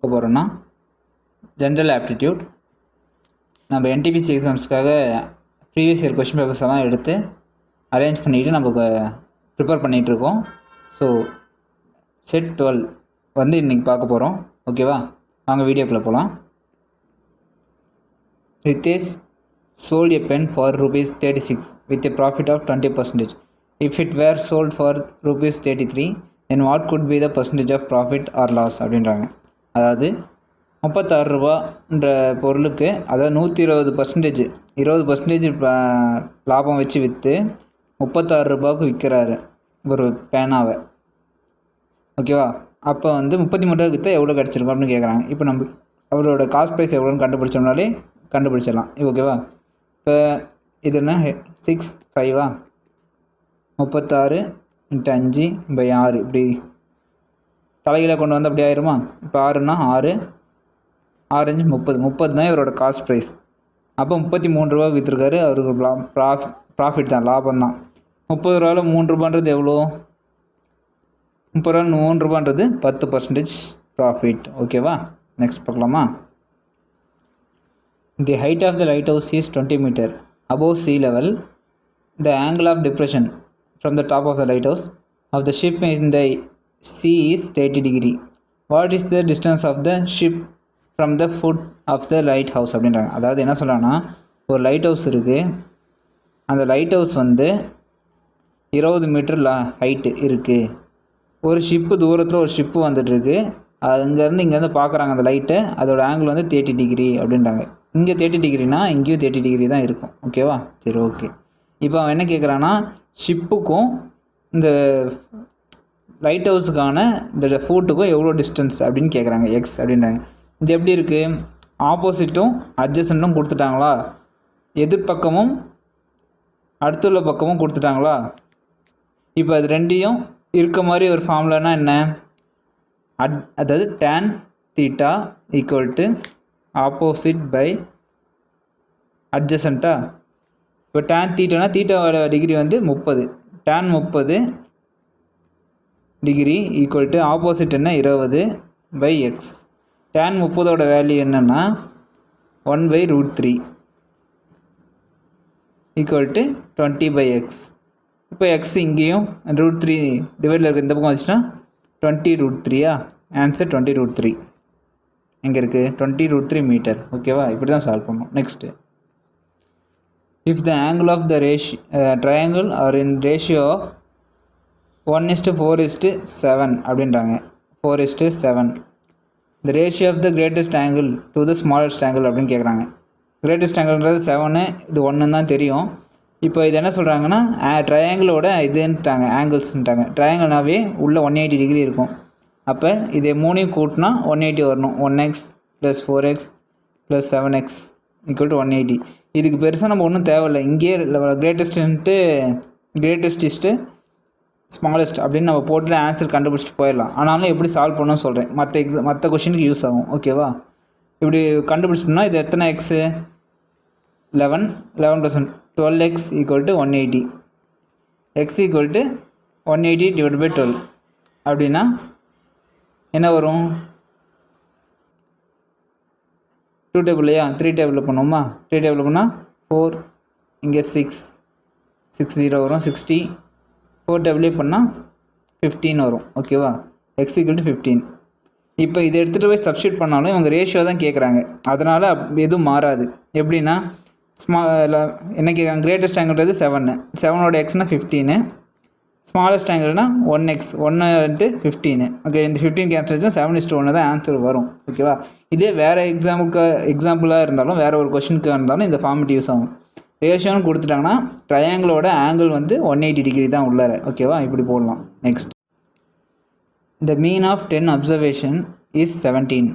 போகிறோன்னா general aptitude. நம்ம NTPC எக்ஸாம்ஸ்க்காக ப்ரீவியஸ் இயர் கொஷின் பேப்பர்ஸ் எல்லாம் எடுத்து அரேஞ்ச் பண்ணிவிட்டு நம்ம ப்ரிப்பேர் பண்ணிகிட்ருக்கோம். ஸோ செட் 12 வந்து இன்றைக்கி பார்க்க போகிறோம். ஓகேவா, வாங்க வீடியோக்குள்ளே போகலாம். Ritesh sold a pen for ₹36 with a profit of 20%. If it were sold for ₹33, then what could be the percentage of profit or loss அப்படின்றாங்க. அதாவது 36 ரூபான்ற பொருளுக்கு, அதாவது 120%, 20% லாபம் வச்சு விற்று 36 ரூபாய்க்கு விற்கிறாரு ஒரு பேனாவை. ஓகேவா, அப்போ வந்து 33 ரூபாய்க்கு விற்றா எவ்வளோ கிடச்சிருக்கும் அப்படின்னு கேட்குறாங்க. இப்போ நம்ம அவரோட காஸ்ட் ப்ரைஸ் எவ்வளோன்னு கண்டுபிடிச்சோம்னாலே கண்டுபிடிச்சிடலாம். ஓகேவா, இப்போ இது என்ன 6/5 36 × 5/6 இப்படி தலைகளை கொண்டு வந்து அப்படி ஆயிருமா. இப்போ 6ன்னா 6 6 5 30 தான் இவரோட காஸ்ட் ப்ரைஸ். அப்போ 33 ரூபா விற்றுருக்காரு. அவருக்கு ப்ராஃபிட் தான், லாபம் தான். 30 ரூபாவில் 3 ரூபான்றது எவ்வளோ? 30 ரூபாவில் 3 ரூபான்றது 10% ப்ராஃபிட். ஓகேவா, நெக்ஸ்ட் பார்க்கலாமா. The height of the lighthouse is 20 meters above sea level. The angle of depression from the top of the lighthouse of the ship in the sea is 30 degrees. What is the distance of the ship from the foot of the lighthouse அப்படின்றாங்க. அதாவது என்ன சொல்கிறாங்கன்னா, ஒரு light house இருக்குது. அந்த light house வந்து 20 metre height இருக்குது. ஒரு ஷிப்பு தூரத்தில் ஒரு ஷிப்பு வந்துட்டுருக்கு. அங்கேருந்து இங்கேருந்து பார்க்குறாங்க அந்த லைட்டை. அதோட ஆங்கிள் வந்து 30 டிகிரி அப்படின்றாங்க. இங்கே 30 டிகிரினா இங்கேயும் 30 டிகிரி தான் இருக்கும். ஓகேவா, சரி ஓகே. இப்போ அவன் என்ன கேட்குறான்னா, ஷிப்புக்கும் இந்த லைட் ஹவுஸுக்கான இந்த ஃபூட்டுக்கும் எவ்வளோ டிஸ்டன்ஸ் அப்படின்னு கேட்குறாங்க. எக்ஸ் அப்படின்றாங்க. இது எப்படி இருக்குது? ஆப்போசிட்டும் அட்ஜசன்ட்டும் கொடுத்துட்டாங்களா, எதிர்பக்கமும் அடுத்துள்ள பக்கமும் கொடுத்துட்டாங்களா. இப்போ அது ரெண்டையும் இருக்க மாதிரி ஒரு ஃபார்முலானா என்ன? அதாவது tan θ = ஆப்போசிட் பை அட்ஜசண்ட்டா. இப்போ tan θனா தீட்டாவோட டிகிரி வந்து 30. tan 30 degree equal to opposite என்ன 20/x. tan 30ஓட வேல்யூ என்னென்னா 1/√3 ஈக்குவல் டு 20/x. இப்போ எக்ஸ் இங்கேயும் √3 டிவைடில் இருக்க இந்த பக்கம் வச்சுன்னா 20√3. ஆன்சர் 20√3. எங்கே இருக்குது? 20√3 மீட்டர். ஓகேவா, இப்படி தான் சால்வ் பண்ணணும். Next, if the angle of the triangle are in ratio of 1:4:7 அப்படின்றாங்க. 4:7 the ratio of the greatest angle to the smallest angle அப்படின்னு கேட்குறாங்க. கிரேட்டஸ்ட் ஆங்கிள்ன்றது 7, இது 1 தான் தெரியும். இப்போ இது என்ன சொல்கிறாங்கன்னா, ட்ரையாங்கிளோட இதுன்ட்டாங்க, ஆங்கிள்ஸ்ன்ட்டாங்க. ட்ரையாங்கிள்னாவே உள்ளே 180 டிகிரி இருக்கும். அப்போ இதை 3 கூட்டினா 180 வரணும். 1x + 4x + 7x = 180. இதுக்கு பெருசாக நம்ம ஒன்றும் தேவையில்லை. இங்கேயே கிரேட்டஸ்ட்டு ஸ்மாலஸ்ட் அப்படின்னு நம்ம போட்டு ஆன்சர் கண்டுபிடிச்சிட்டு போயிடலாம். ஆனாலும் எப்படி சால்வ் பண்ணணும்னு சொல்கிறேன். மற்ற கொஷினுக்கு யூஸ் ஆகும். ஓகேவா, இப்படி கண்டுபிடிச்சிட்டோம்னா இது எத்தனை எக்ஸு? 11 + 12x = 180. x = 180 / 12 அப்படின்னா என்ன வரும்? 2 டேபிள்லையா 3 டேபிளில் பண்ணுவோமா? 3 டேபிளில் பண்ணால் 4, இங்கே 6 0 வரும். 60 4 டேபிளே பண்ணால் 15 வரும். ஓகேவா, x = 15. இப்போ இதை எடுத்துகிட்டு போய் சப்ஸ்டியூட் பண்ணாலும் இவங்க ரேஷியோ தான் கேட்குறாங்க. அதனால் எதுவும் மாறாது. எப்படின்னா என்ன கேட்குறாங்க? கிரேட்டஸ்ட் ஆங்கிள்ன்றது 7, 7ஓட எக்ஸ்னா 15, ஸ்மாலஸ்ட் ஆங்கிள்னா 1x 1 × 15. ஓகே, இந்த 15 கேன்சல் ஆச்சுன்னா 7:1 தான் ஆன்சர் வரும். ஓகேவா, இதே வேறு எக்ஸாம்பிளாக இருந்தாலும், வேறு ஒரு கொஷினுக்கு இருந்தாலும் இந்த ஃபார்மேட் யூஸ் ஆகும். ரேஷியோன்னு கொடுத்துட்டாங்கன்னா ட்ரையாங்கிளோட ஆங்கிள் வந்து 180 டிகிரி தான் உள்ளார. ஓகேவா, இப்படி போடலாம். Next, the mean of 10 observation is 17.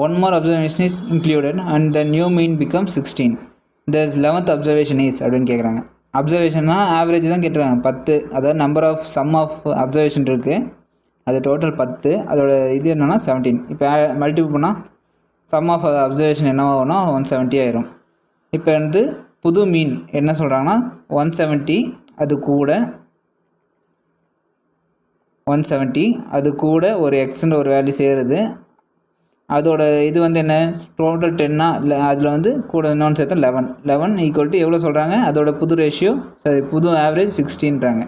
One more observation is included and the new mean becomes 16. The 11th observation is அப்படின்னு கேட்குறாங்க. அப்சர்வேஷன்னா ஆவரேஜ் தான் கேட்டுருவாங்க. 10, அதாவது number of sum of observation இருக்குது, அது டோட்டல் 10. அதோட இது என்னென்னா 17. இப்போ மல்டிபிள் பண்ணால் சம் ஆஃப் அப்சர்வேஷன் என்னவாகும்னா 170 ஆயிரும். இப்போ வந்து புது மீன் என்ன சொல்கிறாங்கன்னா 170, அது கூட 170 அது கூட ஒரு எக்ஸ்ன்ற ஒரு வேல்யூ சேருது. அதோட இது வந்து என்ன டோட்டல் 10னா இல்லை அதில் வந்து கூட இன்னொன்று சேர்த்தா 11 ஈக்குவல் டு எவ்வளோ சொல்கிறாங்க, அதோட புது ரேஷியோ சரி புது ஆவரேஜ் 16ன்றாங்க.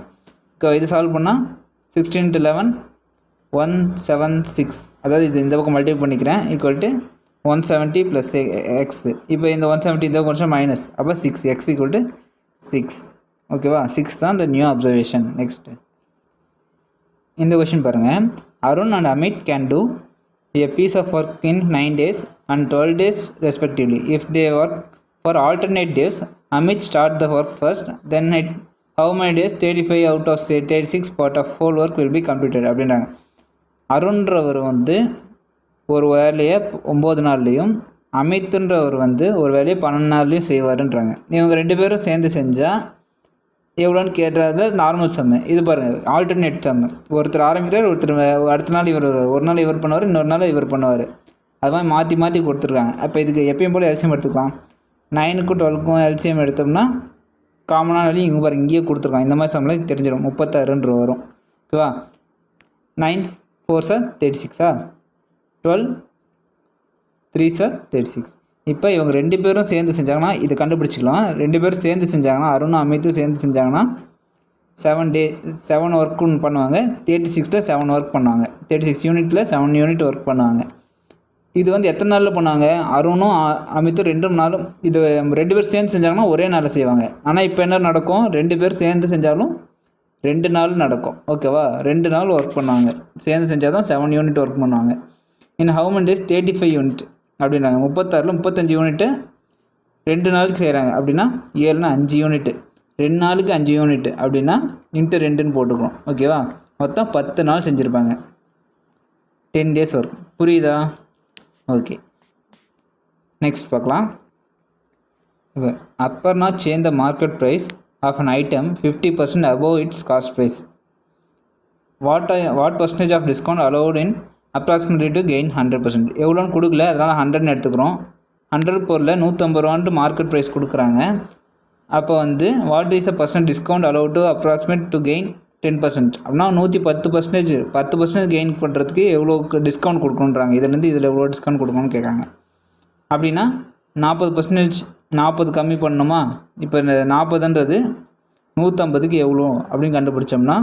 இது சால்வ் பண்ணால் 16 × 11 176, அதாவது இது இந்த பக்கம் மல்டிபிள் பண்ணிக்கிறேன், ஈக்குவல் டு 170 + எக்ஸ். இப்போ இந்த 170 இந்த கொஞ்சம் மைனஸ், அப்போ 6 எக்ஸ் ஈக்குவல் டு 6. ஓகேவா, 6 தான் இந்த நியூ அப்சர்வேஷன். நெக்ஸ்ட்டு இந்த கொஷின் பாருங்கள். Arun and Amit can do a piece of work in 9 days and 12 days respectively. If they work for alternate days, Amit start the work first, then it how many days 35 out of 36 part of whole work will be completed அப்படின்றாங்க. அருண்ன்றவர் வந்து ஒரு வேலையை 9 நாள்லேயும் அமித்ன்றவர் வந்து ஒரு வேலையை 12 நாள்லேயும் செய்வாருன்றாங்க. இவங்க 2 பேரும் சேர்ந்து செஞ்சால் எவ்வளோன்னு கேட்டது நார்மல் சம்மு. இது பாருங்கள் ஆல்டர்னேட் சம்மு. ஒருத்தர் ஆரம்பிக்கிறார், ஒருத்தர் அடுத்த நாள் இவர், ஒரு நாள் இவர் பண்ணுவார், இன்னொரு நாள் இவர் பண்ணுவார். அது மாதிரி மாற்றி மாற்றி கொடுத்துருக்காங்க. அப்போ இதுக்கு எப்பயும் போல் எல்சிஎம் எடுத்துக்கலாம். 9க்கும் 12க்கும் எல்சிஎம் எடுத்தோம்னா காமனான வேலையும் இங்கே பாருங்கள் இங்கேயே கொடுத்துருக்காங்க. இந்த மாதிரி சம்மில் தெரிஞ்சிடும் 36 வரும். ஓகேவா, 9 4s 36, 12 3s 36. இப்போ இவங்க 2 பேரும் சேர்ந்து செஞ்சாங்கன்னா இது கண்டுபிடிச்சிக்கலாம். 2 பேரும் சேர்ந்து செஞ்சாங்கன்னா அருணும் அமித்தும் சேர்ந்து செஞ்சாங்கன்னா 7 ஒர்க் பண்ணுவாங்க. 36ல் 7 ஒர்க் பண்ணுவாங்க. 36 யூனிட்டில் 7 யூனிட் ஒர்க் பண்ணுவாங்க. இது வந்து எத்தனை நாளில் பண்ணுவாங்க, அருணும் அமித்தும் 2 நாளும். இது 2 பேர் சேர்ந்து செஞ்சாங்கன்னா ஒரே நாளில் செய்வாங்க. ஆனால் இப்போ என்ன நடக்கும், 2 பேர் சேர்ந்து செஞ்சாலும் 2 நாள் நடக்கும். ஓகேவா, 2 நாள் ஒர்க் பண்ணுவாங்க. சேர்ந்து செஞ்சால் தான் 7 யூனிட் ஒர்க் பண்ணுவாங்க. In how many days 35 unit அப்படின்றாங்க. 36ல் 35 யூனிட்டு 2 நாளுக்கு செய்கிறாங்க. அப்படின்னா 7னா 5 யூனிட்டு, 2 நாளுக்கு 5 யூனிட்டு அப்படின்னா இன்ட்டு 2ன்னு போட்டுக்கிறோம். ஓகேவா, மொத்தம் 10 நாள் செஞ்சுருப்பாங்க. 10 டேஸ் ஒர்க். புரியுதா? ஓகே, நெக்ஸ்ட் பார்க்கலாம். இப்போ அப்பர்னா change the market price of an item 50% above its cost price. What percentage of discount allowed in approximately to gain 100%. எவ்வளோன்னு கொடுக்கல, அதனால் 100ன்னு எடுத்துக்கிறோம். 100 பொருளில் 150 ரூபான்ட்டு மார்க்கெட் ப்ரைஸ் கொடுக்குறாங்க. அப்போ வந்து what is a percent discount allow to approximate to gain 10%. அப்படின்னா 110%, 10% gain பண்ணுறதுக்கு எவ்வளோ டிஸ்கவுண்ட் கொடுக்கணுன்றாங்க. இதுலேருந்து இதில் எவ்வளோ டிஸ்கவுண்ட் கொடுக்கணும்னு கேட்குறாங்க. அப்படின்னா 40%, 40 கம்மி பண்ணணுமா? இப்போ இந்த 40ன்றது 150க்கு எவ்வளோ அப்படின்னு கண்டுபிடிச்சோம்னா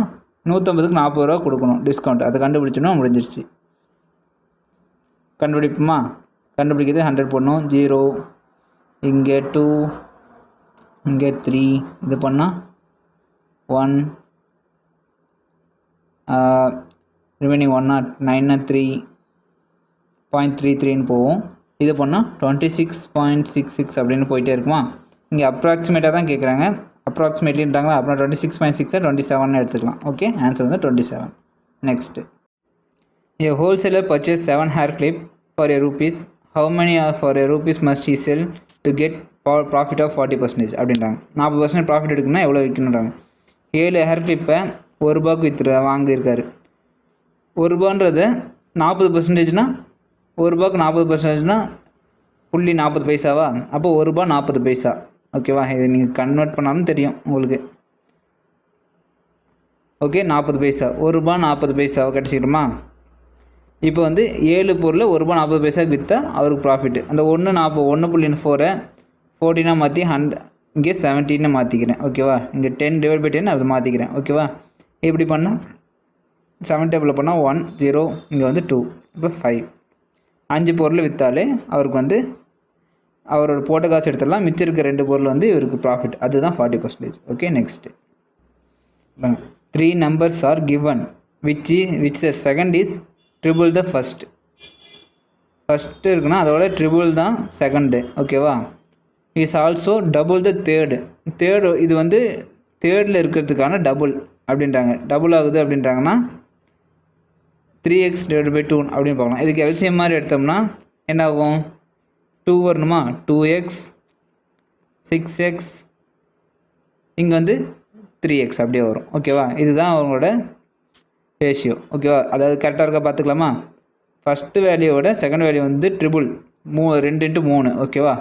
150க்கு 40 ரூபா கொடுக்கணும் டிஸ்கவுண்ட். அதை கண்டுபிடிச்சோம்னா முடிஞ்சிருச்சு. கண்டுபிடிப்போமா? கண்டுபிடிக்கிறது 100 போடணும். 0, இங்கே 2, இங்கே 3, இது பண்ணால் 1, ரிமைனிங் 1 9 3.33ன்னு போவோம். இது பண்ணால் 26.66 அப்படின்னு போயிட்டே இருக்குமா? இங்கே அப்ராக்சிமேட்டாக தான் கேட்குறாங்க. அப்ராக்சிமேட்லின்றாங்களா, அப்புறம் 26.6 27 எடுத்துக்கலாம். ஓகே, ஆன்சர் வந்து 27. Next, a wholesaler purchased 7 hair clip for ₹1. How many for ₹1 must he sell to get profit of 40% அப்படின்றாங்க. 40% ப்ராஃபிட் எடுக்கணும்னா எவ்வளோ விற்கணுன்றாங்க. 7 ஹேர் கிளிப்பை ₹1 வாங்கியிருக்காரு. ₹1 40%னா ₹1 40%னா 0.40 பைசாவா? அப்போ ₹1 40 பைசா. ஓகேவா, இது நீங்கள் கன்வெர்ட் பண்ணாலும் தெரியும் உங்களுக்கு. ஓகே, 40 பைசா, ₹1 40 பைசாவை கிடச்சிக்கிட்டோமா? இப்போ வந்து 7 பொருள் ₹1 40 பைசாவுக்கு விற்றா அவருக்கு ப்ராஃபிட்டு. அந்த 1.4 14 மாற்றி 100 இங்கே 17 மாற்றிக்கிறேன். ஓகேவா, இங்கே 10/10 அதை மாற்றிக்கிறேன். ஓகேவா, இப்படி பண்ணால் 7 டேபிளில் பண்ணால் 1 0, இங்கே வந்து 2, இப்போ 5. 5 பொருள் விற்றாலே அவருக்கு வந்து அவரோட போட்ட காசு எடுத்துடலாம். மிச்சம் இருக்க 2 பொருள் வந்து இவருக்கு ப்ராஃபிட். அதுதான் 40%. Okay, next 3 numbers are given which the second is triple the first. First இருக்குன்னா அதோட ட்ரிபிள் தான் செகண்டு. ஓகேவா, is also double the third. இது வந்து தேர்டில் இருக்கிறதுக்கான டபுள் அப்படின்றாங்க. டபுள் ஆகுது அப்படின்றாங்கன்னா 3x / 2 அப்படின்னு பார்க்கலாம். இதுக்கு எல்சிஎம் மாதிரி எடுத்தோம்னா என்ன ஆகும்? 2 வரணுமா? 2x 6x இங்கே வந்து 3x அப்படியே வரும். ஓகேவா, இதுதான் அவங்களோட ரேஷியோ. ஓகேவா, அதாவது கரெக்டாக இருக்கா பார்த்துக்கலாமா? ஃபஸ்ட்டு வேல்யூவோட செகண்ட் வேல்யூ வந்து ட்ரிபிள் 2 × 3. ஓகேவா,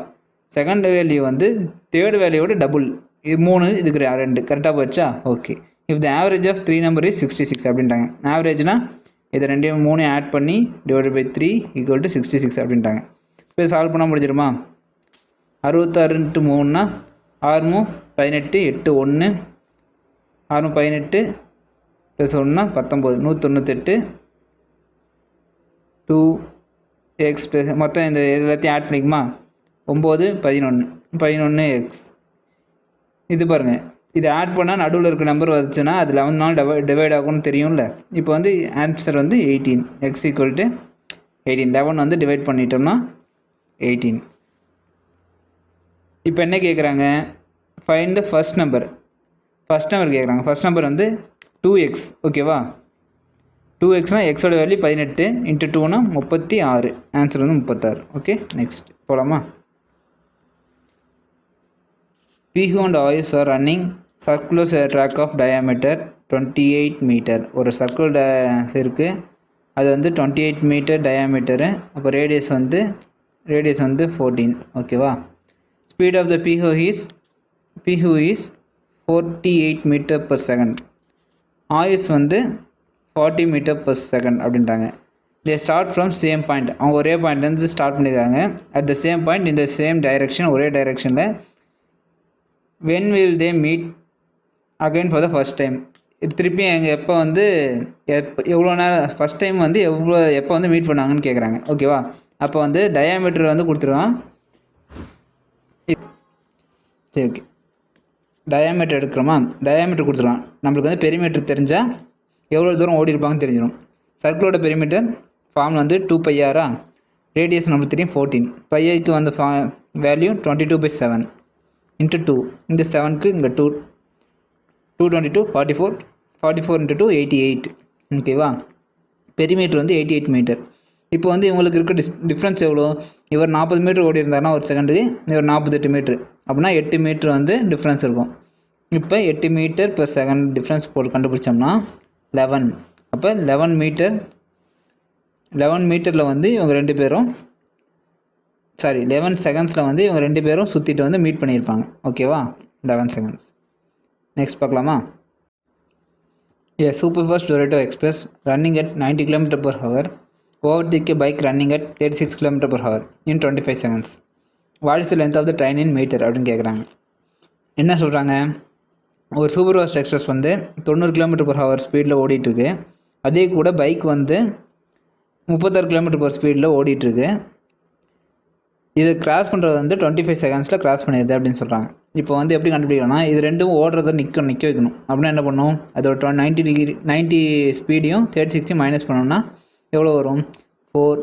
செகண்ட் வேல்யூ வந்து தேர்ட் வேல்யூவோட டபுள். இது 3, இதுக்கு 2. கரெக்டாக போச்சா? Okay. If the average of 3 number is 66 அப்படின்ட்டாங்க. ஆவரேஜ்னா இதை ரெண்டையும் 3 ஆட் பண்ணி டிவைடட் பை 3 ஈக்குவல் டு 66 அப்படின்ட்டாங்க. இப்போ சால்வ் பண்ணால் முடிஞ்சிருமா? 66 × 3னா 6 18 8 1 6 18 ப்ளஸ் 1னா 19 198 2x ப்ளஸ் மொத்தம் இந்த எல்லாத்தையும் ஆட் பண்ணிக்குமா 9 11 x. இது பாருங்கள், இது ஆட் பண்ணால் நடுவில் இருக்க நம்பர் வந்துச்சுன்னா அது 11 டிவைட் ஆகும்னு தெரியும்ல. இப்போ வந்து ஆன்சர் வந்து 18, x ஈக்குவல் டு 18. 11 வந்து டிவைட் பண்ணிட்டோம்னா 18. இப்போ என்ன கேட்குறாங்க? ஃபைண்ட் த ஃபர்ஸ்ட் நம்பர் கேட்குறாங்க. ஃபர்ஸ்ட் நம்பர் வந்து 2x. ஓகேவா? 2xனால் எக்ஸோட வேல்யூ 18 × 2னா 36. ஆன்சர் வந்து 36. ஓகே, நெக்ஸ்ட் போகலாமா? Pihu and Ayush are running circular track of diameter 28 meter. ஒரு சர்க்கிள் இருக்குது, அது வந்து 28 மீட்டர் டயாமீட்டரு. அப்போ ரேடியஸ் வந்து 14. ஓகேவா? Speed of the Pihu is 48 metre per second. Ayush வந்து 40 மீட்டர் பர் செகண்ட் அப்படின்றாங்க. They start from same point. அவங்க ஒரே பாயிண்ட்லேருந்து ஸ்டார்ட் பண்ணியிருக்காங்க. அட் த சேம் பாயிண்ட் இந்த சேம் டைரெக்ஷன், ஒரே டைரெக்ஷனில். when will they meet again for the first time? திருப்பி எங்கள் எப்போ வந்து எவ்வளோ நேரம் ஃபஸ்ட் டைம் வந்து எப்போ வந்து மீட் பண்ணாங்கன்னு கேட்குறாங்க. ஓகேவா? அப்போ வந்து டயாமீட்டர் வந்து கொடுத்துருவான். சரி, ஓகே, டயாமீட்டர் எடுக்கிறோமா? டயாமீட்டர் கொடுத்துருவான். நம்மளுக்கு வந்து பெரிமீட்டர் தெரிஞ்சால் எவ்வளோ தூரம் ஓடி இருப்பாங்கன்னு தெரிஞ்சிடும். சர்க்கிளோட பெரிமீட்டர் ஃபார்ம் வந்து 2πr. ரேடியஸ் நம்மளுக்கு தெரியும் 14. பைக்கு வந்து வேல்யூ 22/7 × 2. இந்த 7க்கு இங்கே 222 44 × 2 88. ஓகேவா? பெரிமீட்டர் வந்து 88 மீட்டர். இப்போ வந்து இவங்களுக்கு இருக்க டிஃப்ரென்ஸ் எவ்வளோ? இவர் 40 மீட்டர் ஓடி இருந்தாருன்னா ஒரு செகண்டுக்கு, இவர் 48 மீட்ரு. அப்படின்னா 8 மீட்ரு வந்து டிஃப்ரென்ஸ் இருக்கும். இப்போ 8 மீட்டர் per செகண்ட் டிஃப்ரென்ஸ் போட்டு கண்டுபிடிச்சோம்னா 11. அப்போ 11 மீட்டரில் வந்து இவங்க 2 பேரும் 11 செகண்ட்ஸில் வந்து இவங்க 2 பேரும் சுற்றிட்டு வந்து மீட் பண்ணியிருப்பாங்க. ஓகேவா? 11 செகண்ட்ஸ். நெக்ஸ்ட் பார்க்கலாமா? A superfast Dorito Express running at 90 km/h overtook a bike running at 36 km/h in 25 seconds. What is the length of the train in meter அப்படின்னு கேட்குறாங்க. என்ன சொல்கிறாங்க? ஒரு சூப்பர் ஃபாஸ்ட் எக்ஸ்பிரஸ் வந்து 90 km/h ஸ்பீடில் ஓடிட்டுருக்கு. அதே கூட பைக் வந்து 36 km/h ஸ்பீடில் ஓடிட்டுருக்கு. இது கிராஸ் பண்ணுறது வந்து 25 செகண்ட்ஸில் கிராஸ் பண்ணிடுது அப்படின்னு சொல்கிறாங்க. இப்போ வந்து எப்படி கண்டுபிடிக்கணும்னா, இது ரெண்டும் ஓடுறத நிற்க வைக்கணும். அப்படின்னா என்ன பண்ணணும்? அதோட 90 ஸ்பீடையும் 36 மைனஸ் பண்ணோம்னா எவ்வளோ வரும்? 4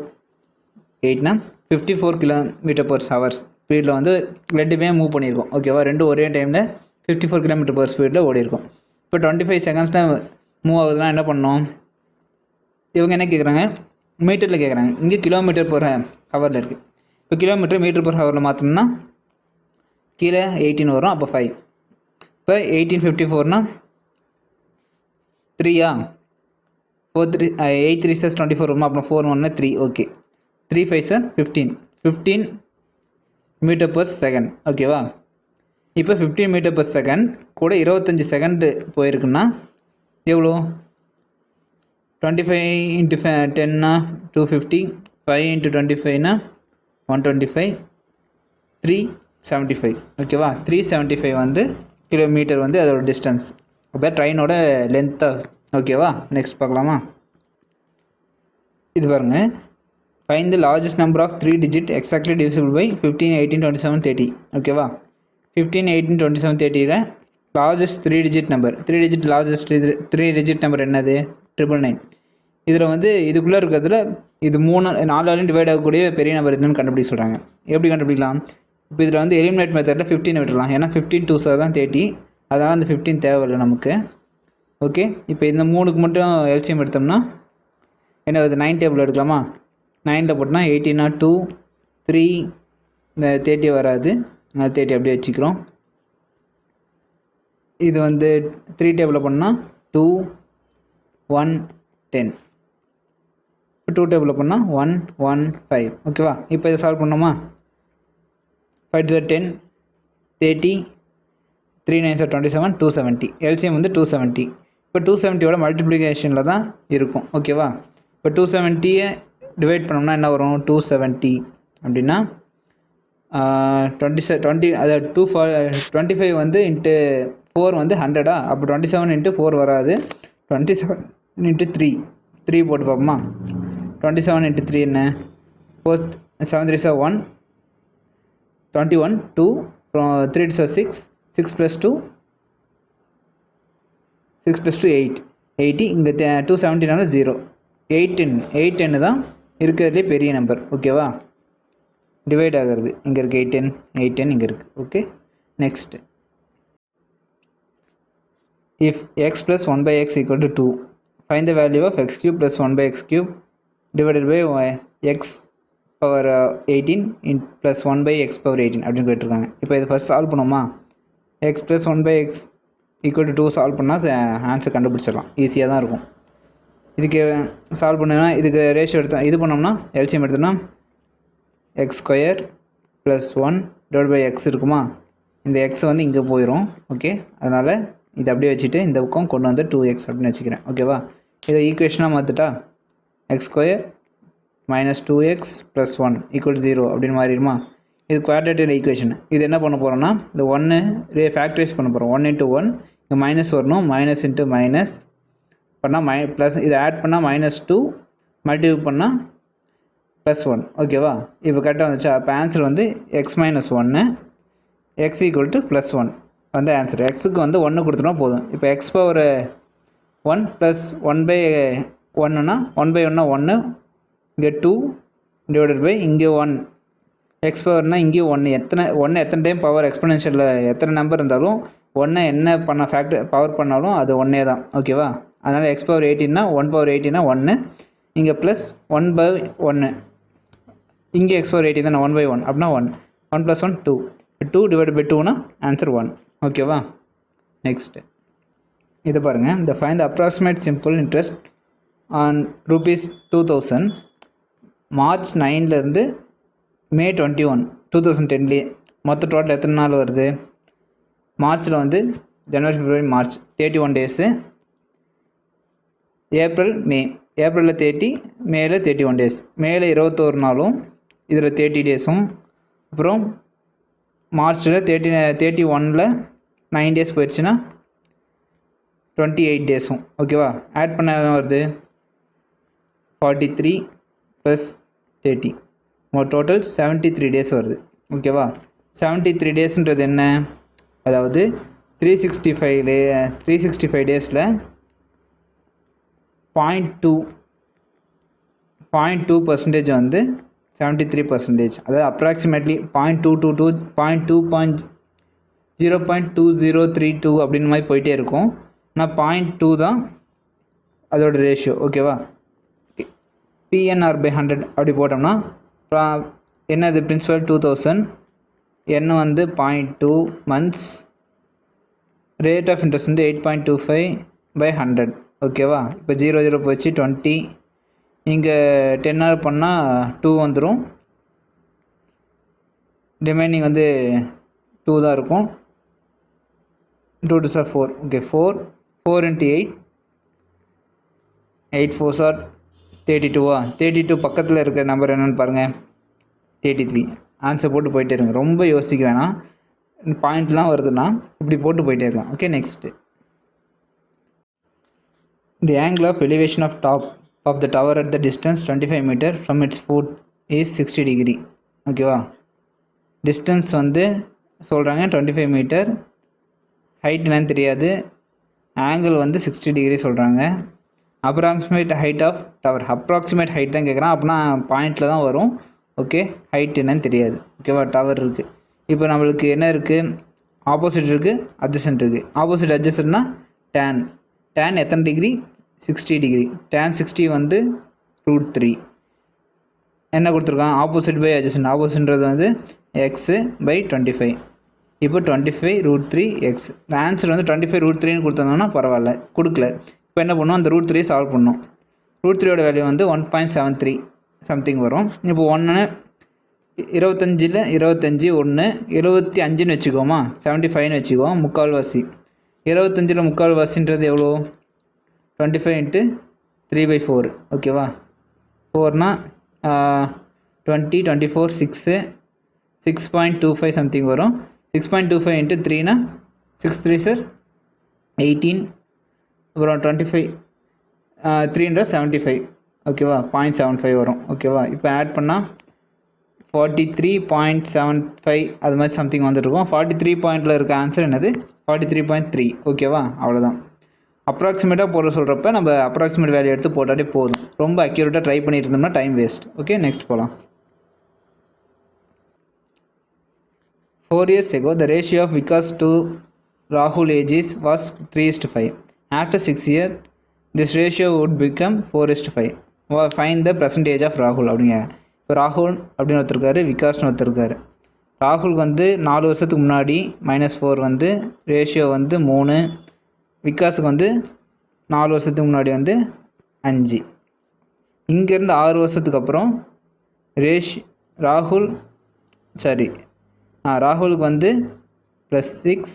8னா 54 km/h ஸ்பீடில் வந்து 2 பேரும் மூவ் பண்ணியிருக்கோம். ஓகேவா? ரெண்டும் ஒரே டைமில் 54 km/h ஸ்பீடில் ஓடி இருக்கும். இப்போ 25 செகண்ட்ஸில் மூவ் ஆகுதுன்னா என்ன பண்ணணும்? இவங்க என்ன கேட்குறாங்க? மீட்டரில் கேட்குறாங்க. இங்கே km/h இருக்குது. இப்போ km/h மாற்றணும்னா கீழே 18 வரும். அப்போ 5. இப்போ 1854னா 3 8 3 24 வருமா? அப்புறம் 4 1 3. ஓகே, 3 5 15 மீட்டர்/செகண்ட். ஓகேவா? இப்போ 15 மீட்டர்/செகண்ட் கூட 25 செகண்டு போயிருக்குன்னா எவ்வளோ? 25 × 10னா 250, 5 × 25னா 125, 375. ஓகேவா? 375 வந்து கிலோமீட்டர் வந்து அதோட டிஸ்டன்ஸ். அதான் ட்ரெயினோட லென்த்தாக. ஓகேவா? நெக்ஸ்ட் பார்க்கலாமா? இது பாருங்கள். Find the largest number of 3 digit exactly divisible by 15 18 27 30. ஓகேவா? 15 18 27 30ல் largest 3 digit number. 3 digit largest 3 digit number என்னது? 999. இதில் வந்து இதுக்குள்ளே இருக்கிறதுல இது 4 டிவைட் ஆகக்கூடிய பெரிய நம்பர் என்னன்னு கண்டுபிடிக்க சொல்கிறாங்க. எப்படி கண்டுபிடிக்கலாம்? இப்போ இதில் வந்து எலிமினேட் மெத்தடில் 15 விட்டுடலாம். ஏன்னா 15 2 தான் 30. அதனால் அந்த 15 தேவையில்லை நமக்கு. ஓகே, இப்போ இந்த 3க்கு மட்டும் எல்சிஎம் எடுத்தோம்னா என்ன வருது? 9 டேபிள் எடுக்கலாமா? 9ல் போட்டோம்னா 18னா 2 3 இந்த 30 வராது. நான் 30 அப்படியே வச்சுக்கிறோம். இது வந்து 3 டேபிளில் பண்ணால் 2 1 10. இப்போ 2 டேபிளில் பண்ணால் 1 1 5. ஓகேவா? இப்போ இதை சால்வ் பண்ணோமா? 5 to 10 30 3 9 27 270. எல்சிஎம் வந்து 270. இப்போ 270யோட மல்டிப்ளிகேஷனில் தான் இருக்கும். ஓகேவா? இப்போ 270 டிவைட் பண்ணோம்னா என்ன வரும்? 270 அப்படின்னா 20 அதாவது 25 வந்து இன்ட்டு 4 வந்து 100 அப்போ 27 இன்ட்டு 4 வராது. 27 இன்ட்டு 3 போட்டு பார்ப்போமா? 27 இன்ட்டு 3 என்ன? 4 7 3 1 21 2 3 6 6 + 2 6 + 2 8 80. இங்கே 270 0 810 தான் இருக்கிறதுலே பெரிய நம்பர். ஓகேவா? டிவைட் ஆகிறது இங்கே இருக்குது 810 இங்கே இருக்குது. Okay, next if x plus 1 by x equal to 2, find the value of x cube plus 1 by x cube divided by x power 18 plus 1 by x power 18 அப்படின்னு கேட்டிருக்காங்க. இப்போ இதை ஃபர்ஸ்ட் சால்வ் பண்ணுவோமா? x plus 1 by x equal to 2 solve பண்ணால் answer கண்டுபிடிச்சிடலாம். ஈஸியாக தான் இருக்கும். இதுக்கு சால்வ் பண்ணுன்னா இதுக்கு ரேஷியோ எடுத்தோம், இது பண்ணோம்னா எல்சிஎம் எடுத்தோம்னா x square plus 1 divide by X இருக்குமா? இந்த எக்ஸ் வந்து இங்கே போயிடும். ஓகே, அதனால் இதை அப்படியே வச்சுட்டு இந்த பக்கம் கொண்டு வந்து 2x அப்படின்னு வச்சுக்கிறேன். ஓகேவா? இதை ஈக்குவேஷனாக மாற்றிட்டா x square minus 2x plus 1 equal 0 அப்படின்னு மாறிடுமா? இது குவாட்ரேட்டிக் ஈக்குவேஷன். இது என்ன பண்ண போகிறோம்னா இந்த 1 ஃபேக்டரைஸ் பண்ண போகிறோம். 1 × 1 இங்கே மைனஸ் வரணும். மைனஸ் இன்ட்டு மைனஸ் பண்ணால் ப்ளஸ், இதை ஆட் பண்ணால் -2 மல்டிபிள் பண்ணால் +1. ஓகேவா? இப்போ கரெக்டாக வந்துச்சா? அப்போ ஆன்சர் வந்து x - 1 x = +1 வந்து ஆன்சர். எக்ஸுக்கு வந்து 1 கொடுத்துட்டா போதும். இப்போ x பவர் 1 ப்ளஸ் 1/1னா 1/1னா 1, இங்கே 2 டிவைடட் பை இங்கே 1. எக்ஸ் பவர்னா இங்கே 1 எத்தனை டைம் பவர் எக்ஸ்பொனென்ஷியலில் எத்தனை நம்பர் இருந்தாலும் 1 என்ன பண்ண பவர் பண்ணாலும் அது 1 தான். ஓகேவா? அதனால் x பவர் 18னா 1/18னா 1, இங்கே ப்ளஸ் 1/1, இங்கே x பவர் 18 தான் 1/1 அப்படின்னா 1 + 1 2 2 டிவைட் பை 2னா ஆன்சர் 1. ஓகேவா? நெக்ஸ்ட் இதை பாருங்கள். இந்த find the approximate simple interest on ₹2000 March 9லேருந்து மே 21 2010 மொத்த டோட்டல் எத்தனை நாள் வருது? மார்ச்சில் வந்து ஜனவரி பிப்ரவரி மார்ச் 31 டேஸு, ஏப்ரலில் 30, மேல 31 டேஸ், மேலே 21 நாளும் இதில் 30 டேஸும், அப்புறம் மார்ச்சில் 31ல் 9 டேஸ் போயிடுச்சுன்னா 28 டேஸும். ஓகேவா? ஆட் பண்ண வருது 43 + 30 டோட்டல் 73 டேஸ் வருது. ஓகேவா? 73 டேஸ்ன்றது என்ன? அதாவது 365 டேஸில் 0.2% வந்து 73%, அதாவது அப்ராக்சிமேட்லி 0.2032 அப்படின்னு மாதிரி போயிட்டே இருக்கும். ஆனால் 0.2 தான் அதோட ரேஷியோ. ஓகேவா? PNR/100 அப்படி போட்டோம்னா என்னது? பிரின்சிபல் 2000, n வந்து 0.2 மந்த்ஸ், ரேட் ஆஃப் இன்ட்ரெஸ்ட் வந்து 8.25/100. ஓகேவா? இப்போ 0 போச்சு 20, இங்கே 10 பண்ணால் 2 வந்துடும், ரிமைனிங் வந்து 2 தான் இருக்கும். 2 2 சார் 4. Okay, 4 × 8 8 4 sir 32. 32 பக்கத்தில் இருக்கிற நம்பர் என்னென்னு பாருங்கள், 33. ஆன்சர் போட்டு போயிட்டே இருங்க, ரொம்ப யோசிக்க வேணாம். பாயிண்ட்லாம் வருதுன்னா இப்படி போட்டு போயிட்டே இருக்கலாம். Okay, next the angle of elevation of top of the tower at the distance 25 meter from its foot is 60 degree. ஓகேவா? டிஸ்டன்ஸ் வந்து சொல்கிறாங்க 25 மீட்டர், ஹைட் என்னன்னு தெரியாது, ஆங்கிள் வந்து 60 டிகிரி சொல்கிறாங்க. Approximate height of tower, approximate height தான் கேட்குறான், அப்படின்னா பாயிண்டில் தான் வரும். ஓகே, ஹைட் என்னன்னு தெரியாது. ஓகேவா? டவர் இருக்குது. இப்போ நம்மளுக்கு என்ன இருக்குது? ஆப்போசிட் இருக்குது, அட்ஜசன்ட் இருக்குது. ஆப்போசிட் அட்ஜசன்ட்னா tan எத்தனை டிகிரி? 60 டிகிரி. tan 60 வந்து √3. என்ன கொடுத்துருக்கான்? Opposite by adjacent. ஆப்போசிட்ன்றது வந்து x/25. இப்போ 25 √3x. ஆன்சர் வந்து 25 √3ன்னு கொடுத்துருந்தோம்னா பரவாயில்ல, கொடுக்கல. இப்போ என்ன பண்ணணும்? அந்த √3 சால்வ் பண்ணணும். √3யோட வேல்யூ வந்து 1.73 சம்திங் வரும். இப்போ 1 25 1 75ன்னு வச்சுக்கோமா, 75ன்னு வச்சுக்குவோம், முக்கால்வாசி. 25ல் முக்கால்வாசின்றது எவ்வளோ? 25 × 3/4. ஓகேவா? 4னா 20 24 6 6.25 சம்திங் வரும். 6.25 இன்ட்டு 3னா 6 3 சார் 18, அப்புறம் 25 375 ஓகேவா, 0.75 வரும் ஓகேவா. இப்போ ஆட் பண்ணால் 43.75 அது மாதிரி சம்திங் வந்துருக்கும். 43 பாயிண்டில் இருக்க ஆன்சர் என்னது 43.3 ஓகேவா. அவ்வளோதான். அப்ராக்சிமேட்டாக போட சொல்கிறப்ப நம்ம அப்ராக்சிமேட் வேல்யூ எடுத்து போட்டாலே போதும். ரொம்ப அக்யூரேட்டாக ட்ரை பண்ணிட்டு இருந்தோம்னா டைம் வேஸ்ட். ஓகே, நெக்ஸ்ட் போகலாம். 4 years ago, the ratio of Vikas to Rahul ages was 3:5. After 6 years, this ratio would become 4:5. Find the present age of Rahul அப்படிங்கிற. இப்போ ராகுல் அப்படின்னு ஒருத்தருக்காரு, விகாஸ்னு ஒருத்தருக்காரு. ராகுலுக்கு வந்து 4 வருஷத்துக்கு முன்னாடி -4 வந்து ரேஷியோ வந்து 3, விகாஸுக்கு வந்து 4 வருஷத்துக்கு முன்னாடி வந்து 5. இங்கேருந்து 6 வருஷத்துக்கு அப்புறம் ராகுலுக்கு வந்து +6,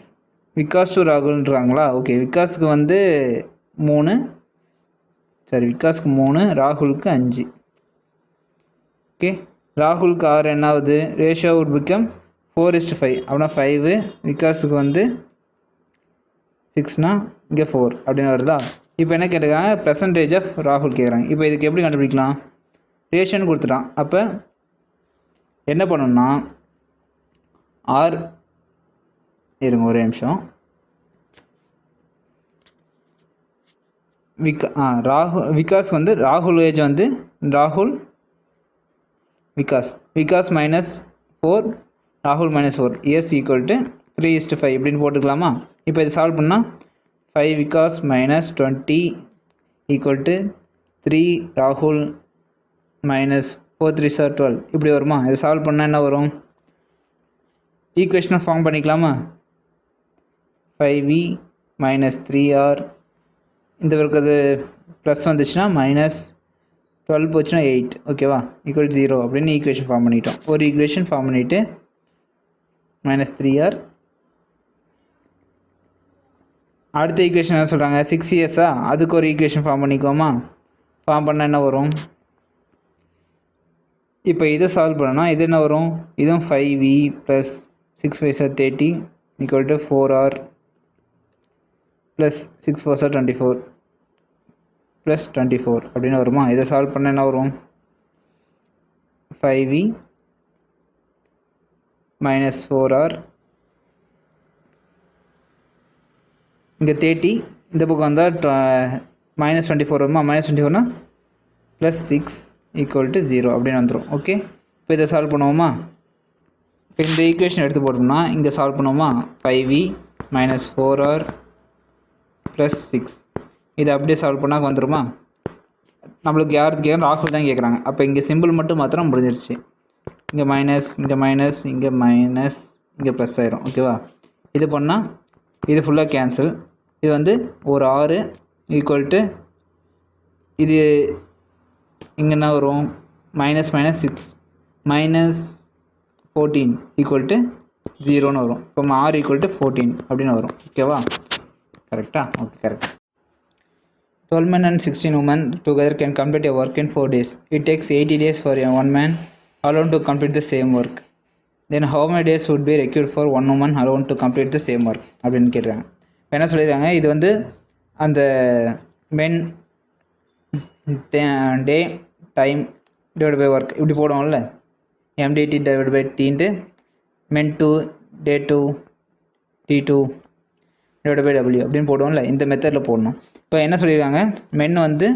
விகாஸ் டு ராகுல்ன்றாங்களா. ஓகே, விகாஸுக்கு வந்து 3, விகாஸுக்கு 3, ராகுலுக்கு 5. ஓகே, ராகுலுக்கு 6 என்னாவது ரேஷியோ வுட் பிகம் 4:5 அப்படின்னா 5, விகாஸுக்கு வந்து 6னா இங்கே 4 அப்படின்னு வருதா. இப்போ என்ன கேட்டுக்கிறாங்க, பெர்சன்டேஜ் ஆஃப் ராகுல் கேட்குறாங்க. இப்போ இதுக்கு எப்படி கண்டுபிடிக்கலாம், ரேஷியோன்னு கொடுத்துட்டான். அப்போ என்ன பண்ணணும்னா இருங்க ஒரு நிமிஷம். விகாஸ் வந்து ராகுல் ஏஜ் வந்து விகாஸ் -4 ராகுல் -4 இயர்ஸ் ஈக்குவல் டு 3:5 இப்படின்னு போட்டுக்கலாமா. இப்போ இது சால்வ் பண்ணால் 5 விகாஸ் -20 ஈக்குவல் டு 3 ராகுல் -4 3 12 இப்படி வருமா. இதை சால்வ் பண்ணால் என்ன வரும், ஈக்குவேஷனை ஃபார்ம் பண்ணிக்கலாமா. 5v - 3r இந்த இருக்கிறது ப்ளஸ் வந்துச்சுன்னா -12 போச்சுன்னா 8 ஓகேவா, ஈக்குவல் 0 அப்படின்னு ஈக்குவேஷன் ஃபார்ம் பண்ணிட்டோம். ஒரு ஈக்குவேஷன் ஃபார்ம் பண்ணிவிட்டு -3r, அடுத்த ஈக்குவேஷன் என்ன சொல்கிறாங்க 6 இயர்ஸா, அதுக்கு ஒரு ஈக்குவேஷன் ஃபார்ம் பண்ணிக்கோமா. ஃபார்ம் பண்ணால் என்ன வரும், இப்போ இதை சால்வ் பண்ணோன்னா இது என்ன வரும், இதுவும் 5v + 6 5 30 ஈக்குவல் டு 4r + 6 4 24 + 24 அப்படின்னு வருமா. இதை சால்வ் பண்ண என்ன வரும், 5v - 4r இங்கே 30, இந்த பக்கம் வந்தால் -24 வருமா. -24னா +6 ஈக்குவல் டு 0 அப்படின்னு வந்துடும். ஓகே, இப்போ இதை சால்வ் பண்ணுவோமா. இப்போ இந்த ஈக்குவேஷன் எடுத்து போட்டோம்னா இங்கே சால்வ் பண்ணுவோமா. 5v - 4r + 6 இதை அப்படியே சால்வ் பண்ணால் வந்துடுமா. நம்மளுக்கு யாருக்கு கேட்குறோம், ராகுல் தான் கேட்குறாங்க. அப்போ இங்கே சிம்பிள் மட்டும் மாத்திரம் முடிஞ்சிருச்சு. இங்கே மைனஸ், இங்கே மைனஸ், இங்கே மைனஸ், இங்கே ப்ளஸ் ஆயிரும் ஓகேவா. இது பண்ணால் இது ஃபுல்லாக கேன்சல். இது வந்து ஒரு 6 ஈக்குவல் டு இது இங்கே என்ன வரும் -6 -14 ஈக்குவல் டு 0ன்னு வரும். இப்போ r ஈக்குவல் டு 14 அப்படின்னு வரும் ஓகேவா. கரெக்டா, okay correct. 12 men and 16 women together can complete a work in 4 days. It takes 80 days for one man alone to complete the same work. Then how many days would be required for one woman alone to complete the same work அப்படின்னு கேட்குறாங்க. என்ன சொல்லிடுறாங்க, இது வந்து அந்த men day time divide by work இப்படி போடுவோம்ல, MDT divide by T men 2 day 2 T2 divide by W அப்படின்னு போடுவோம்ல, இந்த மெத்தடில் போடணும். இப்போ என்ன சொல்லியிருக்காங்க, மென் வந்து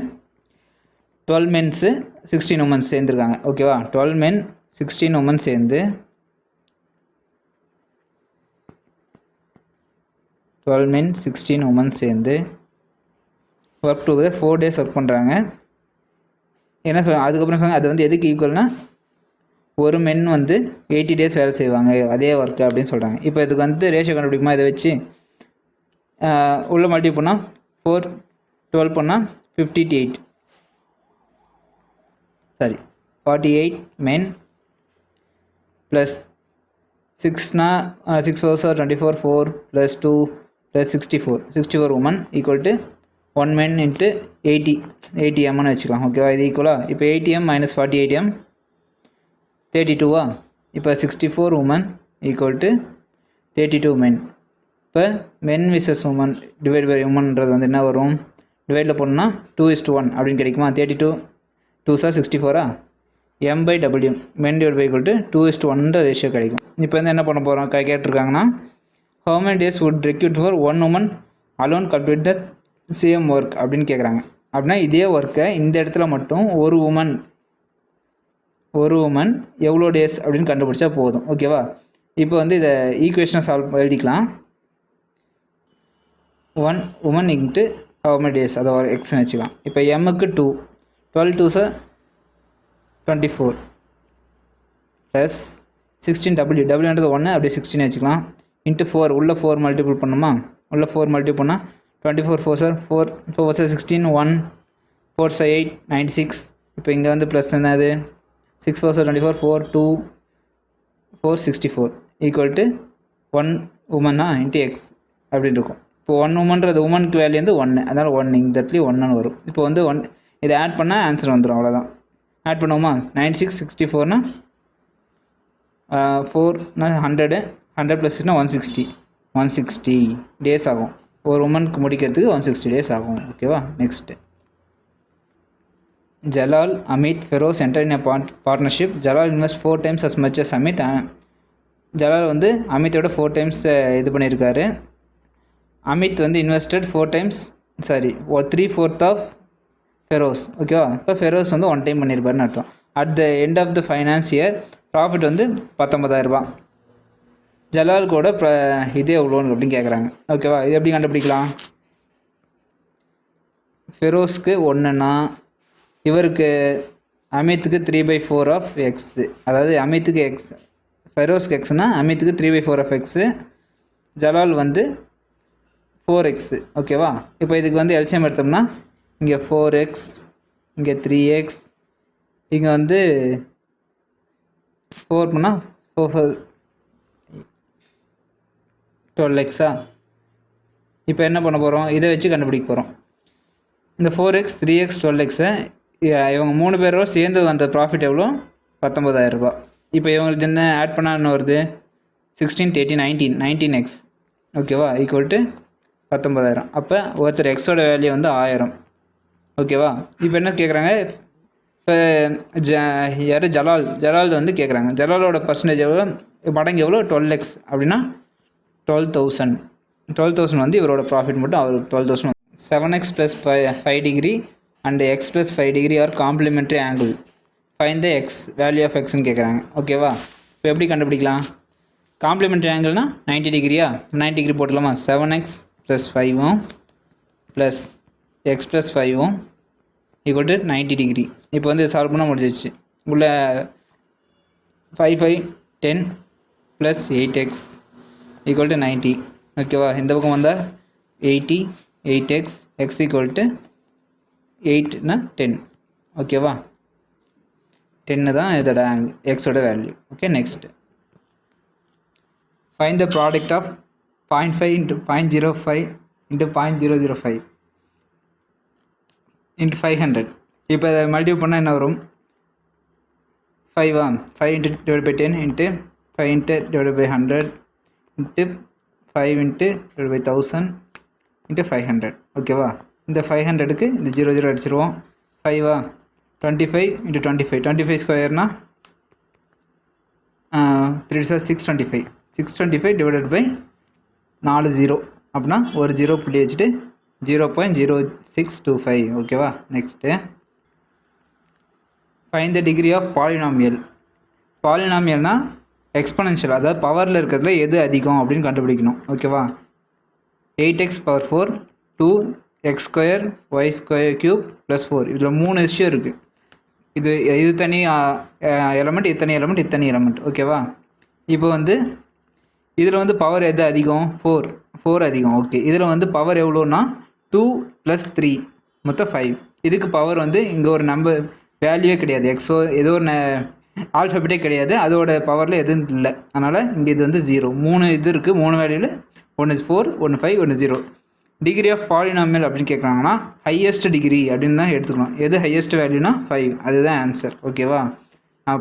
12 மென்ஸு 16 உமன்ஸ் சேர்ந்துருக்காங்க ஓகேவா. 12 men 16 உமன்ஸ் சேர்ந்து 12 men 16 உமன்ஸ் சேர்ந்து ஒர்க் டுகெதர் 4 days ஒர்க் பண்ணுறாங்க. என்ன அதுக்கப்புறம் சொன்னாங்க, அது வந்து எதுக்கு ஈக்குவல்னா ஒரு மென் வந்து 80 days வேலை செய்வாங்க அதே ஒர்க்கு அப்படின்னு சொல்கிறாங்க. இப்போ இதுக்கு வந்து ரேஷியோ கண்டுபிடிக்குமா, இதை வச்சு உள்ள மல்டி பண்ணால் 4 12 பண்ணால் 58 48 men ப்ளஸ் 6னா 6 4 24 4 + 2 + 64 women equal to 1 men into 80 mன்னு வச்சுக்கலாம் ஓகேவா. இது ஈக்குவலாக இப்போ 80m மைனஸ் 48m 32வா. இப்போ 64 உமன் ஈக்குவல் டு 32 men. இப்போ மென் விசஸ் உமன் டிவைட் பை உமன்றது வந்து என்ன வரும், டிவைடில் போனோம்னா 2:1 அப்படின்னு கிடைக்குமா. 32 2s 64 m/w men divide by equal to 2:1 ratio கிடைக்கும். இப்போ வந்து என்ன பண்ண போகிறோம் கேட்டிருக்காங்கன்னா how many days would require for one woman alone complete the same work அப்படின்னு கேட்குறாங்க. அப்படின்னா இதே ஒர்க்கை இந்த இடத்துல மட்டும் ஒரு உமன் எவ்வளோ டேஸ் அப்படின்னு கண்டுபிடிச்சா போதும் ஓகேவா. இப்போ வந்து இதை ஈக்குவேஷனை சால்வ் எழுதிக்கலாம். 1 woman into how many days அதை ஒரு எக்ஸ்னு வச்சுக்கலாம். இப்போ எம்முக்கு 2 12 2s 24 ப்ளஸ் 16 டபிள்யூன்றது 1 அப்படியே 16 வச்சுக்கலாம். இன்ட்டு 4 உள்ள 4 மல்டிபிள் பண்ணுமா, உள்ள 4 மல்டிபிள் பண்ணால் 24 4 16 1 4 8 96. இப்போ இங்கே வந்து ப்ளஸ் என்னது 6 4 24 4 2 4 64 ஈக்குவல் டு 1 உமன்னா இன்ட்டு எக்ஸ் அப்படின்னு இருக்கும். இப்போ 1 உமன்றது உமனுக்கு வேல்யூ வந்து 1, அதனால் 1 இந்த இடத்துலையும் 1 வரும். இப்போ வந்து 1 இதை ஆட் பண்ணால் ஆன்சர் வந்துடும், அவ்வளோதான். ஆட் பண்ணுவோமா 96 64னா 4னா 100 +6னா 160 டேஸ் ஆகும். ஒரு உமனுக்கு முடிக்கிறதுக்கு 160 டேஸ் ஆகும் ஓகேவா. Next Jalal Amit Feroz enter in partnership. Jalal invest 4 times as much as Amit. Jalal வந்து அமித்தோட 4 times இது பண்ணியிருக்காரு. அமித் வந்து இன்வெஸ்டட் 4 times 3/4 ஆஃப் ஃபெரோஸ் ஓகேவா. இப்போ ஃபெரோஸ் வந்து 1 time பண்ணியிருப்பாருன்னு அர்த்தம். At the end of the finance year profit வந்து 19,000. ஜலால் கூட இதே எவ்வளோன்னு அப்படின்னு கேட்குறாங்க ஓகேவா. இது எப்படி கண்டுபிடிக்கலாம், ஃபெரோஸ்க்கு 1ன்னா இவருக்கு அமித்துக்கு 3/4 ஆஃப் எக்ஸு, அதாவது அமித்துக்கு எக்ஸ் ஃபெரோஸ்க்கு எக்ஸ்னா அமித்துக்கு 3/4 ஆஃப் எக்ஸு, ஜலால் வந்து 4x ஓகேவா. இப்போ இதுக்கு வந்து எல்சிஎம் எடுத்தோம்னா இங்கே 4x இங்கே 3x இங்கே வந்து 4 பண்ணால் 12x. இப்போ என்ன பண்ண போகிறோம், இதை வச்சு கண்டுபிடிக்க போகிறோம். இந்த 4x 3x 12x இவங்க 3 பேரோட சேர்ந்து அந்த ப்ராஃபிட் எவ்வளோ 19,000. இப்போ இவங்களுக்கு என்ன ஆட் பண்ணால் என்ன வருது 16 30 19x ஓகேவா ஈக்குவல் டு 19,000. அப்போ ஒருத்தர் எக்ஸோட வேல்யூ வந்து 1000 ஓகேவா. இப்போ என்ன கேட்குறாங்க, இப்போ யார் ஜலால் வந்து கேட்குறாங்க. ஜலாலோட பர்சன்டேஜ் எவ்வளோ மடங்கு எவ்வளோ 12x அப்படின்னா 12,000 வந்து இவரோட ப்ராஃபிட் மட்டும் அவர் 12,000. 7x + 5 degree and x + 5 degree are complementary angle, find the x value of எக்ஸ்ன்னு கேட்குறாங்க ஓகேவா. இப்போ எப்படி கண்டுபிடிக்கலாம், காம்ப்ளிமெண்ட்ரி ஆங்கிள்னா 90 டிகிரியா, 90 டிகிரி போட்டுலாமா. 7x + 5 plus x + 5 equal to 90 degree. இப்போ வந்து சால்வ் பண்ண முடிஞ்சிச்சு. உள்ள 5 5 10 ப்ளஸ் 8x ஈக்குவல் டு 90 ஓகேவா. இந்த பக்கம் வந்தால் 80 8x x ஈக்குவல் டு 8னா 10 ஓகேவா. 10 தான் இதோட எக்ஸோட value okay. Next find the product of 0.5 × 0.05 × 0.005 × 500. இப்போ அதை மல்டிபிள் பண்ணால் என்ன வரும் 5 5 × / 10 × 5 × / 100 × 5 × / 1000 × 500 ஓகேவா. இந்த 500க்கு இந்த 0 அடிச்சிருவோம். 5 25 × 25 ஸ்கொயர்னா 3 625 625 டிவைடட் பை 4 0 அப்படின்னா ஒரு 0 புள்ளி வச்சுட்டு 0.0625 ஓகேவா. Next find the degree of பாலினாமியல்னா எக்ஸ்பொனென்ஷியல், அதாவது பவரில் இருக்கிறதுல எது அதிகம் அப்படின்னு கண்டுபிடிக்கணும் ஓகேவா. 8x⁴ 2x² y² + 4 இதில் 3 விஷயம் இருக்குது. இது தனி எலமெண்ட், இத்தனை எலமெண்ட் ஓகேவா. இப்போ வந்து இதில் வந்து பவர் எது அதிகம் 4 அதிகம் ஓகே. இதில் வந்து பவர் எவ்வளோன்னா 2 + 3 மொத்தம் 5. இதுக்கு பவர் வந்து இங்கே ஒரு நம்பர் வேல்யூவே கிடையாது, எக்ஸோ ஏதோ ஒரு ஆல்ஃபபெட்டே கிடையாது, அதோட பவரில் எதுவும் இல்லை. அதனால் இங்கே இது வந்து 0. 3 இது இருக்குது, 3 வேல்யூவில் 1 4 1 5 1 0. டிகிரி ஆஃப் பாலினாமியல் அப்படின்னு கேட்குறாங்கன்னா ஹையஸ்ட் டிகிரி அப்படின்னு தான் எடுத்துக்கணும். எது ஹையஸ்ட் வேல்யூனா 5, அதுதான் ஆன்சர். ஓகேவா?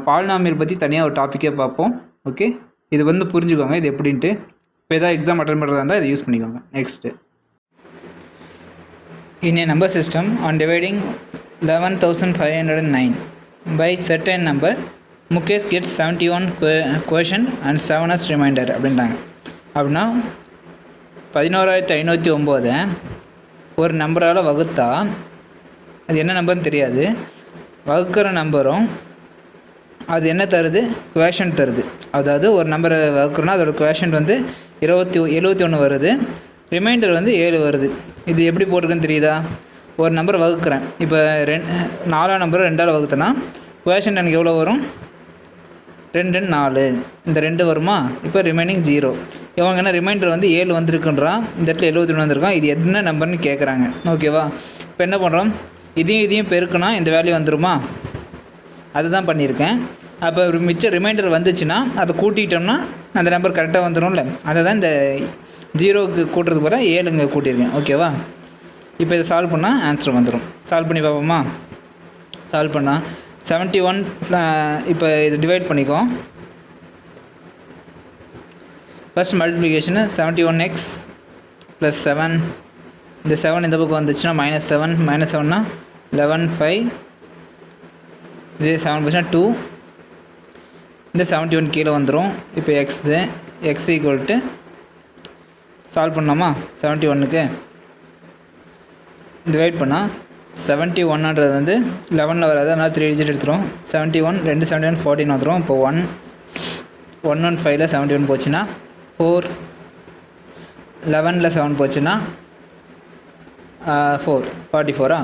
பாலினாமியல் பற்றி தனியாக ஒரு டாப்பிக்கே பார்ப்போம். ஓகே, இது வந்து புரிஞ்சுக்கோங்க இது எப்படின்ட்டு. இப்போ எதாவது எக்ஸாம் அட்டன் பண்ணுறதா இருந்தால் இதை யூஸ் பண்ணிக்கோங்க. Next, in a number system on dividing 11,509 by certain number, Mukesh gets 71 quotient and 7 as remainder அப்படின்றாங்க. அப்படின்னா 11,509 ஒரு நம்பரால் வகுத்தா அது என்ன நம்பர்னு தெரியாது, வகுக்கிற நம்பரும் அது என்ன தருது, குவேஷன் தருது. அதாவது ஒரு நம்பரை வகுக்கிறோன்னா அதோட குவேஷன் வந்து 71 வருது, ரிமைண்டர் வந்து 7 வருது. இது எப்படி போட்டிருக்குன்னு தெரியுதா? ஒரு நம்பர் வகுக்கிறேன், இப்போ 4 நம்பரை 2ஆல் வகுத்தனா குவேஷன் எனக்கு எவ்வளோ வரும்? 2 4, இந்த 2 வருமா? இப்போ ரிமைனிங் 0. இவங்க என்ன ரிமைண்டர் வந்து 7 வந்திருக்குன்றான், இந்த இடத்துல 71 வந்திருக்கான். இது என்ன நம்பர்னு கேட்குறாங்க. ஓகேவா? இப்போ என்ன பண்ணுறோம், இதையும் பெருக்குனா இந்த வேல்யூ வந்துருமா? அதுதான் பண்ணியிருக்கேன். அப்போ மிச்சம் ரிமைண்டர் வந்துச்சுன்னா அதை கூட்டிட்டோம்னா அந்த நம்பர் கரெக்டாக வந்துடும்ல, அதை தான் இந்த 0க்கு கூட்டுறது போல 7 கூட்டியிருக்கேன். ஓகேவா? இப்போ இதை சால்வ் பண்ணால் ஆன்சர் வந்துடும். சால்வ் பண்ணி பார்ப்போமா? சால்வ் பண்ணால் 71, இப்போ இது டிவைட் பண்ணிக்கோ. ஃபஸ்ட் மல்டிப்ளிகேஷனு 71x + 7, இந்த 7 இந்த பக்கம் வந்துச்சுன்னா -7, -7னா 11/5, இது 7 2, இந்த 71 கீழே வந்துடும். இப்போ x ஈக்குவல் சால்வ் பண்ணலாமா? 71க்கு டிவைட் பண்ணால் 71ன்றது வந்து 11ல் வராது, அதனால் 3 டிஜிட் எடுத்துரும். 71 2 71 14 வந்துடும். இப்போ 115ல் 71 போச்சுன்னா 4, 11ல் 7 போச்சுன்னா 4 44.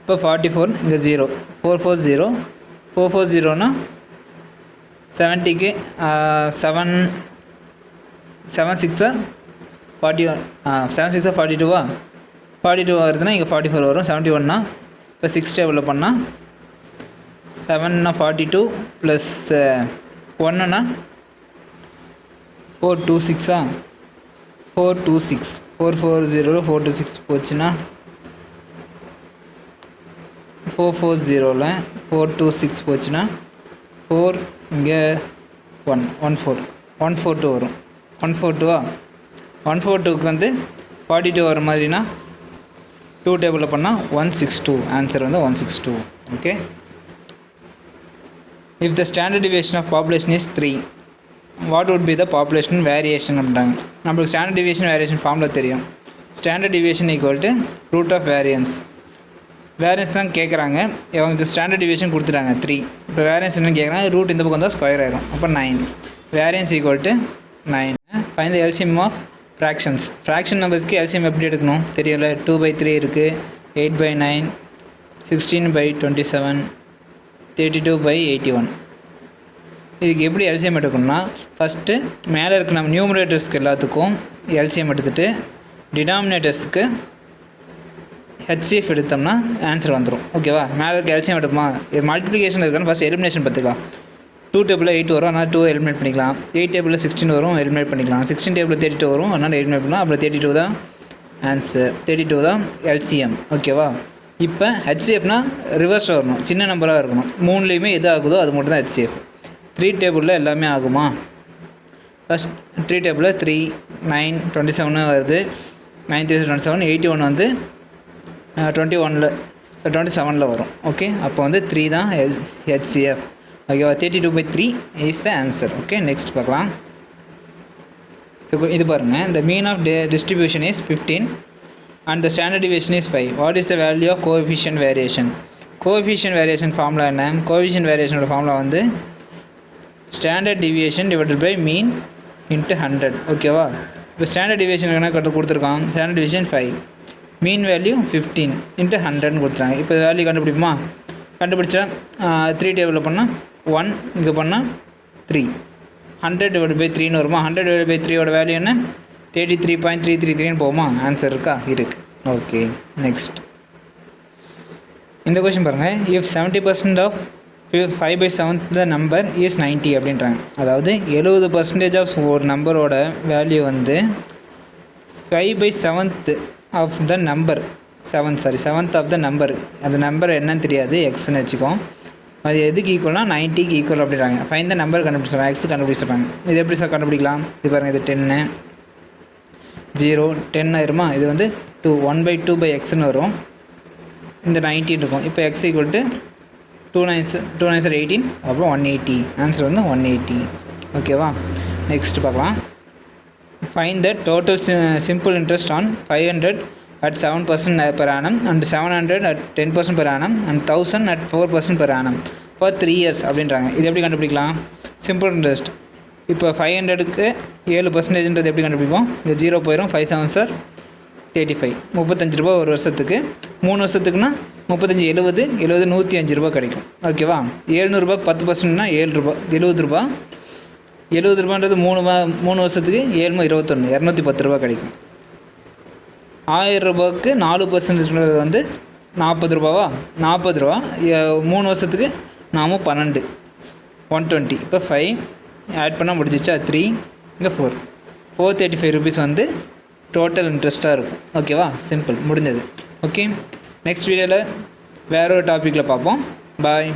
இப்போ 44 இங்கே 0, 440, 440னா 70க்கு 7 6 41, 7 6 42வா? 42 வருதுன்னா இங்கே 44 வரும். 71னா இப்போ 6 டேபிளில் பண்ணால் 7னா 42 ப்ளஸ் 1னா 426, 426, 440 426 போச்சுன்னா 440ல் 426 போச்சுன்னா 4 இங்கே 142 வரும். 142வா? 142க்கு வந்து 42 வர மாதிரினா 2 டேபிளில் பண்ணால் 162, ஆன்சர் வந்து 162. Okay, if the standard deviation of population is 3, what would be the population variation அப்படின்றாங்க. நம்மளுக்கு ஸ்டாண்டர்ட் டிவியேஷன் வேரியேஷன் ஃபார்மில் தெரியும். Standard deviation equal to root of variance. Variance தான் கேட்குறாங்க, இவங்களுக்கு ஸ்டாண்டர்ட் டிவியேஷன் கொடுத்துட்டாங்க 3. இப்போ வேரியன்ஸ் என்னன்னு கேட்குறாங்க, ரூட் இந்த பக்கம் தான் ஸ்கொயர் ஆயிரும். அப்போ 9, variance equal to 9. Find the LCM of fractions. Fraction நம்பர்ஸ்க்கு எல்சிஎம் எப்படி எடுக்கணும் தெரியல. 2/3 இருக்குது, 8/9, 16/27, 32/81. இதுக்கு எப்படி எல்சிஎம் எடுக்கணும்னா, ஃபஸ்ட்டு மேலே இருக்க நம்ம நியூமரேட்டர்ஸ்க்கு எல்லாத்துக்கும் எல்சிஎம் எடுத்துகிட்டு டினாமினேட்டர்ஸுக்கு ஹெச்சிஎஃப் எடுத்தோம்னா ஆன்சர் வந்துடும். ஓகேவா? மேலே இருக்க எல்சிஎம் எடுப்போமா, இது மல்டிப்ளிகேஷன் இருக்குன்னு ஃபஸ்ட் எலிமினேஷன் பார்த்துக்கலாம். 2 டேபிளில் 8 வரும், அதனால் 2 எலிமினேட் பண்ணிக்கலாம். 8 டேபிளில் 16 வரும், எலிமினேட் பண்ணிக்கலாம். 16 டேபிளில் 32 வரும், அதனால் எலிமினேட் பண்ணலாம். அப்புறம் 32 தான் ஆன்சர், 32 தான் எல்சிஎம். ஓகேவா? இப்போ ஹெச்சிஎஃப்னா ரிவர்ஸில் வரணும், சின்ன நம்பராக இருக்கணும். 3லேயுமே எது ஆகுதோ அது மட்டும் தான் ஹெச்சிஎஃப். 3 டேபிளில் எல்லாமே ஆகுமா? ஃபஸ்ட் 3 டேபிளில் 3, 9, 27 வருது. 9 3 27, 81 வந்து 21ல் 27ல் வரும். ஓகே, அப்போ வந்து 3 தான் ஹெச்சிஎஃப். ஓகேவா? 32/3 is the answer. Okay, next பார்க்கலாம். இது பாருங்கள், இந்த mean of distribution is 15 and the standard deviation is 5. What is the value of coefficient variation? Coefficient variation formula என்ன? கோஎஃபிஷியன்ட் வேரியேஷனோட ஃபார்முலா வந்து standard deviation divided by mean into 100. ஓகேவா? இப்போ standard deviation என்ன கொடுத்துருக்கான், standard deviation 5, mean value 15 into 100ன்னு கொடுத்துறாங்க. இப்போ வேல்யூ கண்டுபிடிப்போமா? கண்டுபிடிச்சா 3 டேபிளில் பண்ணால் 1, இங்கே பண்ணால் 3, 100 டிவைட் பை 3ன்னு வருமா? 100 டிவைட் பை 3யோட வேல்யூ என்ன? 33.333ன்னு போகுமா? ஆன்சர் இருக்கா? இருக்குது. ஓகே, நெக்ஸ்ட் இந்த கொஸ்டின் பாருங்கள். If 70% of 5/7 the number is 90 அப்படின்றாங்க. அதாவது 70% ஆஃப் ஒரு நம்பரோட வேல்யூ வந்து 5/7 of the number seventh of the number, அந்த நம்பர் என்னன்னு தெரியாது, எக்ஸ்ன்னு வச்சுக்கோம். அது எதுக்கு ஈக்குவல்னா 90க்கு ஈக்குவல் அப்படின்றாங்க. ஃபைன் த நம்பர் கண்டுபிடிச்சிடுறாங்க, எக்ஸ் கண்டுபிடிச்சிடுறாங்க. இது எப்படி சார் கண்டுபிடிக்கலாம்? இது பாருங்கள், இது 10 0 10 ஆயிருமா? இது வந்து 2 1/2/xன்னு வரும். இந்த 90 இருக்கும். இப்போ எக்ஸ் ஈக்குவல் டு 2 9 18, அப்புறம் 180. ஆன்சர் வந்து 180. ஓகேவா? நெக்ஸ்ட் பார்க்கலாம். Find the total simple interest on 500 at 7% per annum and 700 at 10% per annum and 1000 at 4% per annum for 3 years அப்படின்றாங்க. இது எப்படி கண்டுபிடிக்கலாம்? சிம்பிள் இன்ட்ரெஸ்ட் இப்போ 500க்கு 7%ன்றது எப்படி கண்டுபிடிப்போம்? இந்த 0 போயிடும். 5 7 சார் 35, 35 ரூபா ஒரு வருஷத்துக்கு. 3 வருஷத்துக்குன்னா 35 70 105 ரூபா கிடைக்கும். ஓகேவா? 700 ரூபாய்க்கு 10%னா 7 ரூபா 70 ரூபா. 70 ரூபான்றது 3 வருஷத்துக்கு 7 21 210 ரூபா கிடைக்கும். 1000 ரூபாய்க்கு 4% வந்து 40 ரூபாவா? 40 ரூபா. 3 வருஷத்துக்கு 12 120. இப்போ 5 ஆட் பண்ணால் முடிஞ்சிச்சா? 3 இங்கே 435 ருபீஸ் வந்து டோட்டல் இன்ட்ரெஸ்ட்டாக இருக்கும். ஓகேவா? சிம்பிள், முடிஞ்சது. ஓகே, நெக்ஸ்ட் வீடியோவில் வேற ஒரு டாப்பிக்கில் பார்ப்போம். பாய்.